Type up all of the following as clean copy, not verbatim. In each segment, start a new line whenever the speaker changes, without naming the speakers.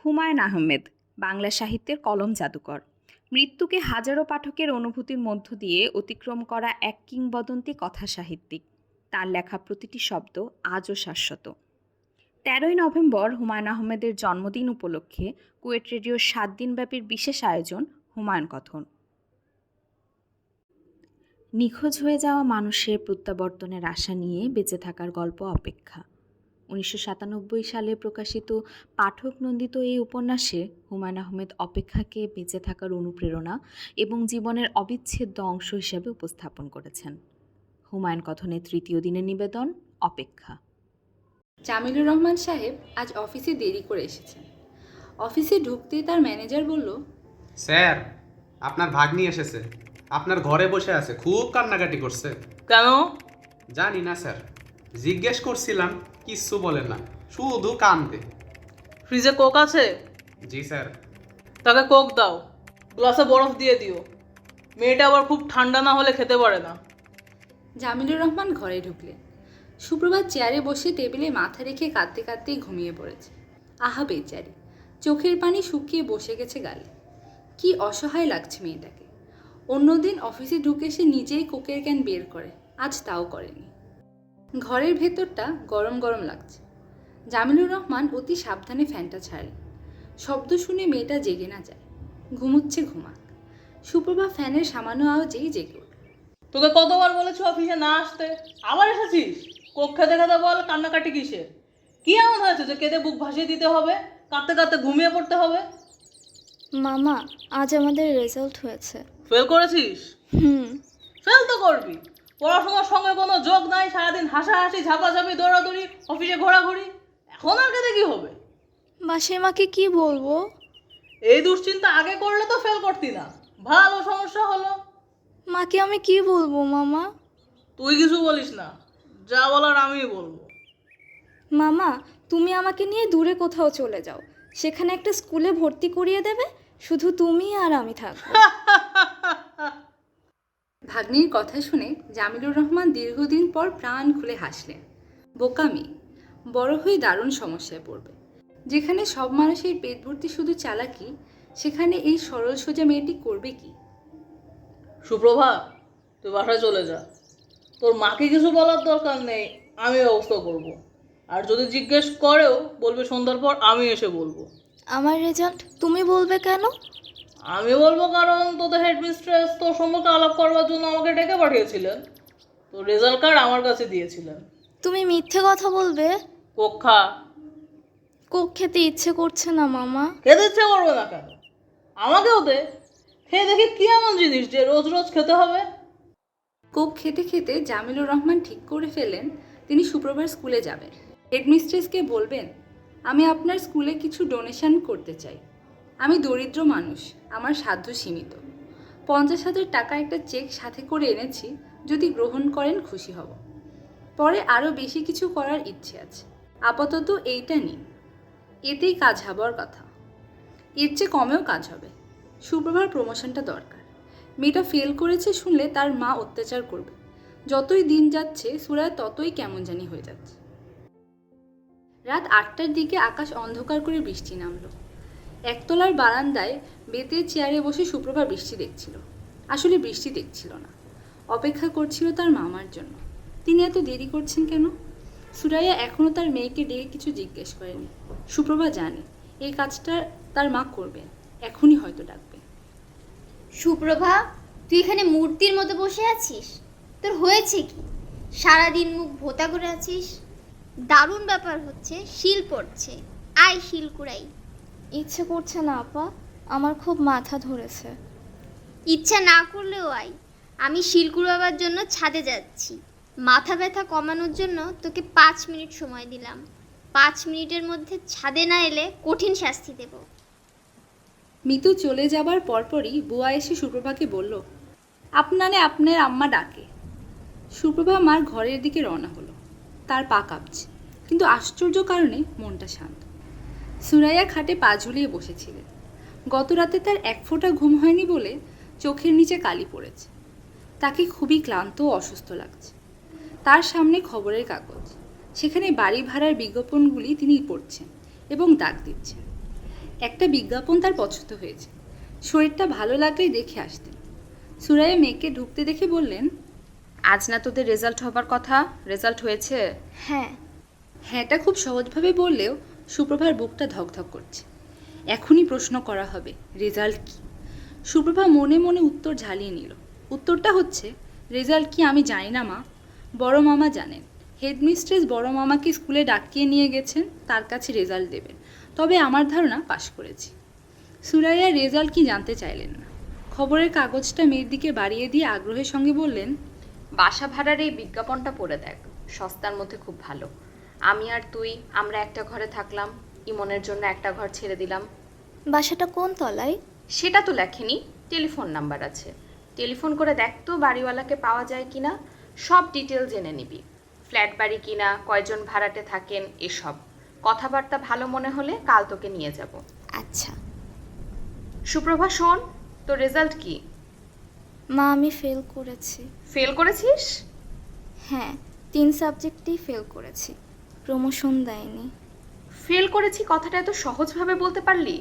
হুমায়ূন আহমেদ বাংলা সাহিত্যের কলম জাদুকর। মৃত্যুকে হাজারো পাঠকের অনুভূতির মধ্য দিয়ে অতিক্রম করা এক কিংবদন্তি কথা সাহিত্যিক। তার লেখা প্রতিটি শব্দ আজও শাশ্বত। ১৩ই নভেম্বর হুমায়ূন আহমেদের জন্মদিন উপলক্ষে কুয়েট রেডিওর ৭ দিনব্যাপী বিশেষ আয়োজন হুমায়ূন কথন। নিখোঁজ হয়ে যাওয়া মানুষের প্রত্যাবর্তনের আশা নিয়ে বেঁচে থাকার গল্প অপেক্ষা। ১৯৯৭ সালে প্রকাশিত পাঠক নন্দিত এই উপন্যাসে হুমায়ূন আহমেদ অপেক্ষাকে বেঁচে থাকার অনুপ্রেরণা এবং জীবনের অবিচ্ছেদ্য অংশ হিসেবে উপস্থাপন করেছেন। হুমায়ূন কথনের ৩য় দিনের নিবেদন অপেক্ষা।
জামিলুর রহমান সাহেব আজ অফিসে দেরি করে এসেছেন। অফিসে ঢুকতেই তার ম্যানেজার বলল,
স্যার, আপনার ভাগ্নি এসেছে। আপনার ঘরে বসে আছে, খুব কান্নাকাটি করছে।
কেন?
জানি না স্যার, জিজ্ঞেস করছিলাম, কিচ্ছু বলে না, শুধু কান্দে।
ফ্রিজে কোক আছে?
জি স্যার।
তাকে কোক দাও, গ্লাসে বরফ দিয়ে দিও। মেয়েটা আবার খুব ঠান্ডা না হলে খেতে পারে না।
জামিলুর রহমান ঘরে ঢুকলেন। সুপ্রভাত চেয়ারে বসে টেবিলে মাথা রেখে কাঁদতে কাঁদতেই ঘুমিয়ে পড়েছে। আহা বেচারি, চোখের পানি শুকিয়ে বসে গেছে গালে। কি অসহায় লাগছে মেয়েটাকে। অন্যদিন অফিসে ঢুকে সে নিজেই কোকের ক্যান বের করে, আজ তাও করেনি। ঘরের ভেতরটা গরম গরম লাগছে। জামিলুর রহমান অতি সাবধানে ফ্যানটা ছাড়লেন। শব্দ শুনে মেয়েটা জেগে না যায়। ঘুমুচ্ছে ঘুমাক। সুপ্রভা ফ্যানের সামান্য আওয়াজেই জেগে উঠল।
তোকে কতবার বলেছি অফিসে না আসতে, আবার এসেছিস? কোক খেতে খেতে বল কান্নাকাটি কিসের? কি এমন হয়েছে যে কেঁদে বুক ভাসিয়ে দিতে হবে, কাঁদতে কাঁদতে ঘুমিয়ে পড়তে হবে?
মামা, আজ আমাদের রেজাল্ট হয়েছে।
ফেল করেছিস? ফেল তো করবি, পড়াশোনার সঙ্গে কোনো যোগ নাই। সারাদিন হাসাহাসি, ঝাপাঝাপি, দৌড়াদৌড়ি, অফিসে ঘোরাঘুরি। এখন আর কেঁদে কি হবে?
মাসির মাকে কি বলবো?
এই দুশ্চিন্তা আগে করলে তো ফেল করতি না। ভালো সমস্যা হলো।
মাকে আমি কি বলবো মামা?
তুই কিছু বলিস না, যা বলার আমিই বলবো।
মামা, তুমি আমাকে নিয়ে দূরে কোথাও চলে যাও, সেখানে একটা স্কুলে ভর্তি করিয়ে দেবে, শুধু তুমি আর আমি থাকবো।
ভাগ্নির কথা শুনে জামিলুর রহমান দীর্ঘদিন পর প্রাণ খুলে হাসলেন। বোকামি, বড় হয়ে দারুণ সমস্যায় পড়বে। যেখানে সব মানুষের পেট ভর্তি শুধু চালাকি, সেখানে এই সরল সোজা মেয়েটি করবে কি?
সুপ্রভা, তুই বাসায় চলে যা। তোর মাকে কিছু বলার দরকার নেই, আমি ব্যবস্থা করব। আর যদি জিজ্ঞেস করেও বলবে সন্ধ্যার পর আমি এসে বলবো।
আমার রেজাল্ট তুমি বলবে কেন?
আমি বলবো কারণ তোদের হেডমিস্ট্রেস তোর সম্পর্কে আলাপ করবার জন্য আমাকে ডেকে পাঠিয়েছিলেন। তোর রেজাল্ট কার্ড আমার কাছে দিয়েছিলেন।
তুমি মিথ্যে কথা বলবে?
কক্ষা
কোক খেতে ইচ্ছে করছে না মামা।
খেতে ইচ্ছে করবে না কেন? আমাকেও দে, খেয়ে দেখি কি এমন জিনিস যে রোজ রোজ খেতে হবে।
কোক খেতে খেতে জামিলুর রহমান ঠিক করে ফেললেন তিনি শুক্রবার স্কুলে যাবেন। হেডমিস্ট্রেসকে বলবেন, আমি আপনার স্কুলে কিছু ডোনেশন করতে চাই। আমি দরিদ্র মানুষ, আমার সাধ্য সীমিত। ৫০,০০০ টাকা একটা চেক সাথে করে এনেছি, যদি গ্রহণ করেন খুশি হব। পরে আরও বেশি কিছু করার ইচ্ছে আছে, আপাতত এইটা নিন। এতেই কাজ হবার কথা, এর চেয়ে কমেও কাজ হবে। সুপ্রভার প্রমোশনটা দরকার। মেয়েটা ফেল করেছে শুনলে তার মা অত্যাচার করবে। যতই দিন যাচ্ছে সুরায় ততই কেমন জানি হয়ে যাচ্ছে। রাত ৮টার দিকে আকাশ অন্ধকার করে বৃষ্টি নামলো। একতলার বারান্দায় বেতের চেয়ারে বসে সুপ্রভা বৃষ্টি দেখছিল। আসলে বৃষ্টি দেখছিল না, অপেক্ষা করছিল তার মামার জন্য। তিনি এত দেরি করছেন কেন? সুরাইয়া এখনও তার মেয়েকে ডেকে কিছু জিজ্ঞেস করেনি। সুপ্রভা জানে এই কাজটা তার মা করবেন, এখনই হয়তো ডাকবে।
সুপ্রভা, তুই এখানে মূর্তির মতো বসে আছিস? তোর হয়েছে কি? সারাদিন মুখ ভোতা করে আছিস। দারুণ ব্যাপার হচ্ছে, শিল পড়ছে। আয় শিল কুড়াই।
ইচ্ছে করছে না আপা, আমার খুব মাথা ধরেছে।
ইচ্ছা না করলেও আয়। আমি শিল কুড়াবার জন্য ছাদে যাচ্ছি। মাথা ব্যথা কমানোর জন্য তোকে 5 মিনিট সময় দিলাম। 5 মিনিটের মধ্যে ছাদে না এলে কঠিন শাস্তি দেব।
মিতু চলে যাবার পরপরই বুয়া এসে সুপ্রভাকে বলল, আপনার আম্মা ডাকে। সুপ্রভা মার ঘরের দিকে রওনা হলো। তার পা কাঁপছে, কিন্তু আশ্চর্য কারণে মনটা শান্ত। সুরাইয়া খাটে পা ঝুলিয়ে বসেছিলেন। গত রাতে তার এক ফোঁটা ঘুম হয়নি বলে চোখের নিচে কালি পড়েছে। তাকে খুবই ক্লান্ত ও অসুস্থ লাগছে। তার সামনে খবরের কাগজ, সেখানে বাড়ি ভাড়ার বিজ্ঞাপনগুলি তিনি পড়ছেন এবং দাগ দিচ্ছেন। একটা বিজ্ঞাপন তার পছন্দ হয়েছে, শরীরটা ভালো লাগলেই দেখে আসতেন। সুরাইয়া মেয়েকে ঢুকতে দেখে বললেন,
আজ না তোদের রেজাল্ট হবার কথা, রেজাল্ট হয়েছে?
হ্যাঁ।
হ্যাঁটা খুব সহজভাবে বললেও সুপ্রভার বুকটা ধকধক করছে। এখনই প্রশ্ন করা হবে, রেজাল্ট কি? সুপ্রভা মনে মনে উত্তর ঝালিয়ে নিল। উত্তরটা হচ্ছে, রেজাল্ট কি আমি জানি না মা, বড় মামা জানেন। হেডমিস্ট্রেস বড় মামাকে স্কুলে ডাকিয়ে নিয়ে গেছেন, তার কাছে রেজাল্ট দেবেন। তবে আমার ধারণা পাশ করেছি। সুরাইয়া রেজাল্ট কি জানতে চাইলেন না। খবরের কাগজটা মেয়ের দিকে বাড়িয়ে দিয়ে আগ্রহের সঙ্গে বললেন,
বাসা ভাড়ার এই বিজ্ঞাপনটা পড়ে দেখ, সস্তার মধ্যে খুব ভালো। আমি আর তুই আমরা একটা ঘরে থাকলাম, ইমনের জন্য একটা ঘর ছেড়ে দিলাম।
বাসাটা কোন তলায়?
সেটা তো লেখেনি, টেলিফোন নাম্বার আছে। টেলিফোন করে দেখ তো বাড়িওয়ালাকে পাওয়া যায় কিনা, সব ডিটেল জেনে নিবি। ফ্ল্যাট বাড়ি কিনা, কয়জন ভাড়াটে থাকেন, এসব। কথাবার্তা ভালো মনে হলে কাল তোকে নিয়ে যাব।
আচ্ছা।
সুপ্রভা শোন, তোর রেজাল্ট কি?
মা, আমি ফেল করেছি।
ফেল করেছিস?
হ্যাঁ, 3 সাবজেক্টেই ফেল করেছি, প্রমোশন দেয়নি।
ফেল করেছি কথাটা এত সহজভাবে বলতে পারলি?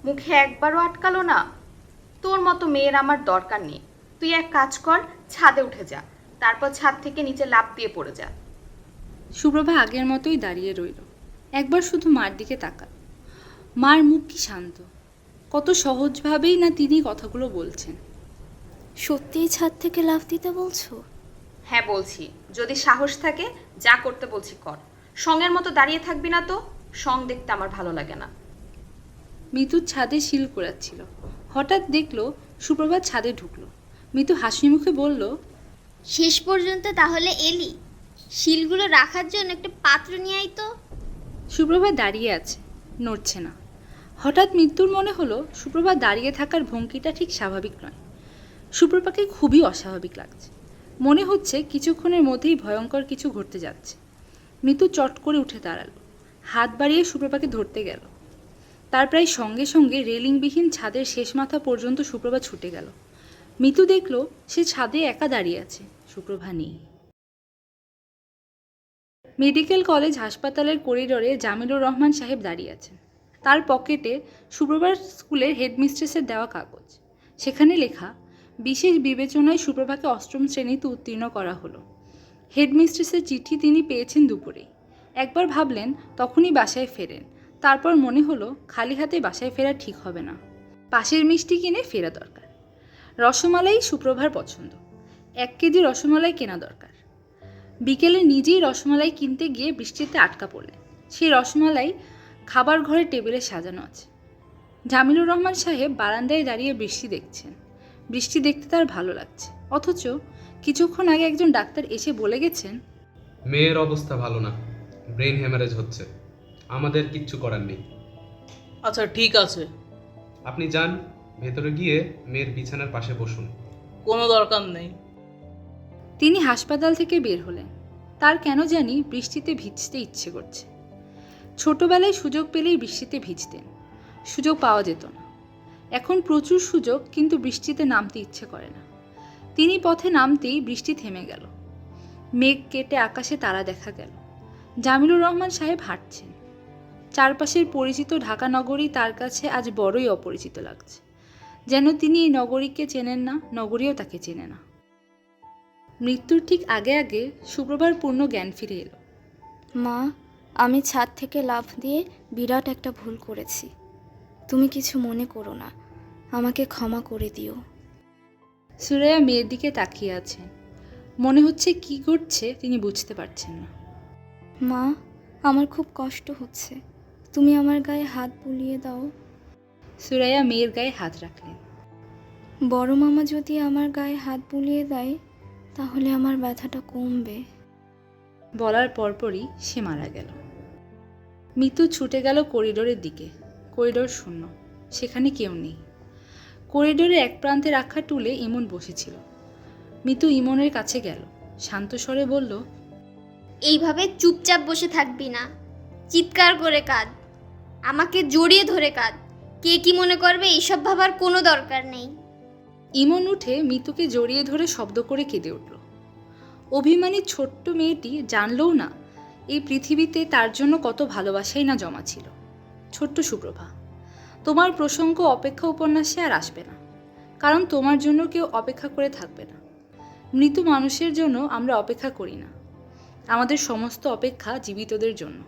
মুখে একবারও আটকালো না? তোর মতো মেয়ের আমার দরকার নেই। তুই এক কাজ কর, ছাদে উঠে যা, তারপর ছাদ থেকে নিচে লাফ দিয়ে পড়ে যা।
সুপ্রভা আগের মতোই দাঁড়িয়ে রইল। একবার শুধু মার দিকে তাকাল। মার মুখ কি শান্ত, কত সহজভাবেই না তিনি কথাগুলো বলছেন।
সত্যিই ছাদ থেকে লাফ দিতে বলছো?
হ্যাঁ বলছি, যদি সাহস থাকে যা করতে বলছি কর। সঙ্গের মতো দাঁড়িয়ে থাকবি না তো, সং দেখতে আমার ভালো লাগে না।
মিতু ছাদে শিল কুড়াচ্ছিল। হঠাৎ দেখলো সুপ্রভা ছাদে ঢুকলো। মিতু হাসি মুখে বলল,
শেষ পর্যন্ত তাহলে এলি? শিলগুলো রাখার জন্য একটা পাত্র নিয়ে আয় তো।
সুপ্রভা দাঁড়িয়ে আছে, নড়ছে না। হঠাৎ মৃত্যুর মনে হলো সুপ্রভা দাঁড়িয়ে থাকার ভঙ্গিটা ঠিক স্বাভাবিক নয়। সুপ্রভাকে খুবই অস্বাভাবিক লাগছে। মনে হচ্ছে কিছুক্ষণের মধ্যেই ভয়ঙ্কর কিছু ঘটতে যাচ্ছে। মৃত্যু চট করে উঠে দাঁড়ালো, হাত বাড়িয়ে সুপ্রভাকে ধরতে গেল। তার প্রায় সঙ্গে সঙ্গে রেলিংবিহীন ছাদের শেষ মাথা পর্যন্ত সুপ্রভা ছুটে গেল। মিতু দেখল সে ছাদে একা দাঁড়িয়ে আছে, সুপ্রভা নেই। মেডিকেল কলেজ হাসপাতালের করিডোরে জামিলুর রহমান সাহেব দাঁড়িয়ে আছেন। তার পকেটে সুপ্রভার স্কুলের হেডমিস্ট্রেসের দেওয়া কাগজ। সেখানে লেখা, বিশেষ বিবেচনায় সুপ্রভাকে 8ম শ্রেণীতে উত্তীর্ণ করা হলো। হেডমিস্ট্রেসের চিঠি তিনি পেয়েছেন দুপুরে। একবার ভাবলেন তখনই বাসায় ফেরেন, তারপর মনে হলো খালি হাতে বাসায় ফেরা ঠিক হবে না, পাশের মিষ্টি কিনে ফেরা দরকার। রসমালাই সুপ্রভার পছন্দ, 1 কেজি রসমালাই কেনা দরকার। বিকেলে নিজেই রসমালাই কিনতে গিয়ে বৃষ্টিতে আটকা পড়লেন। সেই রসমালাই খাবার ঘরে টেবিলে সাজানো আছে। জামিলুর রহমান সাহেব বারান্দায় দাঁড়িয়ে বৃষ্টি দেখছেন। বৃষ্টি দেখতে তার ভালো লাগছে, অথচ কিছুক্ষণ আগে একজন ডাক্তার এসে বলে গেছেন,
মেয়ের অবস্থা ভালো না, ব্রেন হ্যামারেজ হচ্ছে, আমাদের কিচ্ছু করার নেই।
আচ্ছা ঠিক আছে,
আপনি যান, ভেতরে গিয়ে মেয়ের বিছানার পাশে বসুন।
কোনো দরকার নেই।
তিনি হাসপাতাল থেকে বের হলেন। তার কেন জানি বৃষ্টিতে ভিজতে ইচ্ছে করছে। ছোটবেলায় সুযোগ পেলেই বৃষ্টিতে ভিজতেন, সুযোগ পাওয়া যেত না। এখন প্রচুর সুযোগ, কিন্তু বৃষ্টিতে নামতে ইচ্ছে করে না। তিনি পথে নামতেই বৃষ্টি থেমে গেল। মেঘ কেটে আকাশে তারা দেখা গেল। জামিলুর রহমান সাহেব হাঁটছেন। চারপাশের পরিচিত ঢাকা নগরী তার কাছে আজ বড়ই অপরিচিত লাগছে। যেন তিনি এই নগরীকে চেনেন না, নগরীও তাকে চেনে না। মৃত্যুর ঠিক আগে আগে সুপ্রভার পূর্ণ জ্ঞান ফিরে এলো।
মা, আমি ছাদ থেকে লাফ দিয়ে বিরাট একটা ভুল করেছি। তুমি কিছু মনে করো না, আমাকে ক্ষমা করে দিও।
সুরাইয়া মেয়ের দিকে তাকিয়ে আছেন। মনে হচ্ছে কি ঘটছে তিনি বুঝতে পারছেন না।
মা, আমার খুব কষ্ট হচ্ছে, তুমি আমার গায়ে হাত বুলিয়ে দাও।
সুরাইয়া মেয়ের গায়ে হাত রাখলেন।
বড় মামা যদি আমার গায়ে হাত বুলিয়ে দেয় তাহলে আমার ব্যথাটা কমবে।
বলার পরপরই সে মারা গেল। মিতু ছুটে গেল করিডোরের দিকে। করিডোর শূন্য, সেখানে কেউ নেই। করিডোরে এক প্রান্তে রাখা টুলে ইমন বসেছিল। মিতু ইমনের কাছে গেল, শান্ত স্বরে বলল,
এইভাবে চুপচাপ বসে থাকবি না, চিৎকার করে কাঁদ, আমাকে জড়িয়ে ধরে কাঁদ। কে কি মনে করবে এইসব ভাবার কোনো দরকার নেই।
ইমন উঠে মিতুকে জড়িয়ে ধরে শব্দ করে কেঁদে উঠল। অভিমানী ছোট্ট মেয়েটি জানলও না এই পৃথিবীতে তার জন্য কত ভালোবাসাই না জমা ছিল। ছোট্ট সুপ্রভা তোমার প্রসঙ্গ অপেক্ষা উপন্যাসে আর আসবে না, কারণ তোমার জন্য কেউ অপেক্ষা করে থাকবে না। মৃত মানুষের জন্য আমরা অপেক্ষা করি না, আমাদের সমস্ত অপেক্ষা জীবিতদের জন্য।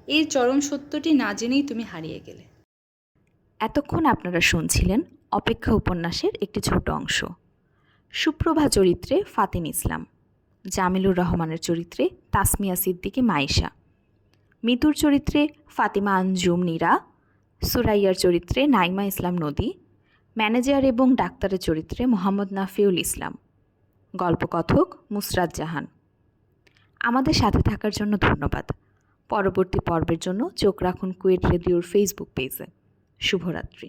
এই চরম সত্যটি না জেনেই তুমি হারিয়ে গেলে।
এতক্ষণ আপনারা শুনছিলেন অপেক্ষা উপন্যাসের একটি ছোট অংশ। সুপ্রভা চরিত্রে ফাতিন ইসলাম, জামিলুর রহমানের চরিত্রে তাসমিয়া সিদ্দিকী মাইশা, মিতুর চরিত্রে ফাতিমা আঞ্জুম নীরা, সুরাইয়ার চরিত্রে নাইমা ইসলাম নদী, ম্যানেজার এবং ডাক্তারের চরিত্রে মোহাম্মদ নাফিউল ইসলাম, গল্পকথক মুসরাত জাহান। আমাদের সাথে থাকার জন্য ধন্যবাদ। পরবর্তী পর্বের জন্য চোখ রাখুন কুয়েট রেডিওর ফেসবুক পেজে। শুভরাত্রি।